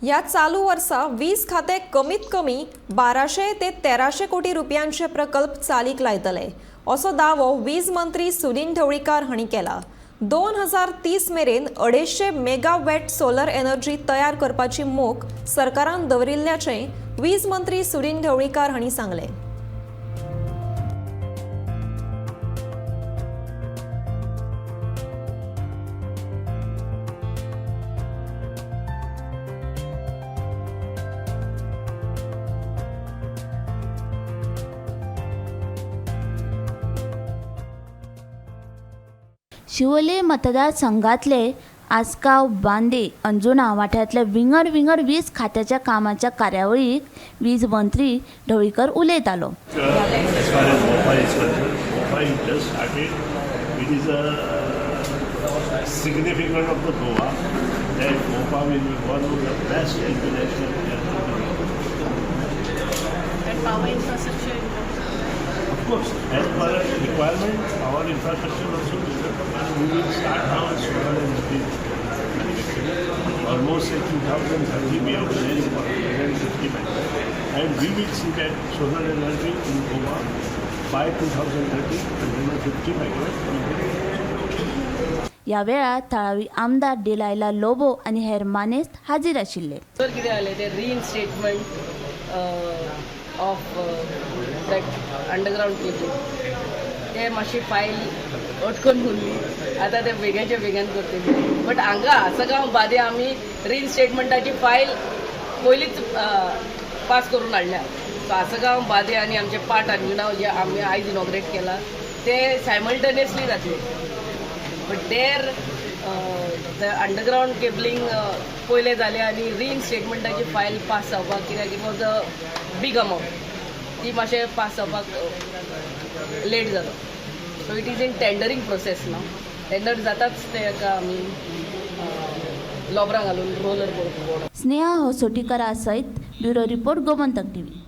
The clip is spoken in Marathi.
या चालू वर्सा वीज खाते कमीत कमी 1200 ते 1300 कोटी रुपयांचे प्रकल्प चालीक लायतले असो दावो वीज मंत्री सुनील ढवळीकर हांणी केला। 2030 मेरेन 250 मेगावॅट सोलर एनर्जी तयार करपाची मोख सरकारान दवरिल्ल्याचे वीज मंत्री सुनील ढवळीकर हांणी सांगले। शिवोले मतदारसंघातले आसगाव, बांदे, अंजुना वाठारांतल्या विंगड वीज खात्याच्या कामाच्या कार्यावळीक वीज मंत्री ढवळीकर उलयतालो। Significant of the Goa that Mopa will be one of the best international airport. And power infrastructure. Of course, as per requirement, our infrastructure also developed, and we will start now in solar energy. Almost in 2030 we are planning for 150 megawatts, and we will see that solar energy in Goa by 2030 150 megawatts. या वेळार थळावी आमदार डिलायला लोबो आणि हेर मानेस्त हाजीर आशिल्ले। तर कितें जालें तें रिइन्स्टेटमेंट ऑफ दॅट अंडरग्राउंड केबल ते मातशी फायल अटकून उरली। आतां ते बेगाच्या बेगान करतली, बट हांगा आसगांव बादे आमी रिइन्स्टेटमेंटाची फायल पयलींच पास करून हाडल्या। सो आसगांव बादे आनी आमचे पाट अंजुना जे आमी आयज इनॉग्रेट केला ते सायमल्टेनियसली जातले। But there the underground cabling पयलें जालें आनी रिइन्स्टेटमेंटाची फायल पास जावपाक, कित्याक it was a big amount, ती मातशें पास जावपाक लेट जालो। So it is in tendering process now. Tender जाताच तेका आमी लॉबरां घालून रोलर करून। स्नेहा होसोटीकरा सयत ब्युरो रिपोर्ट गोमंतक टीव्ही।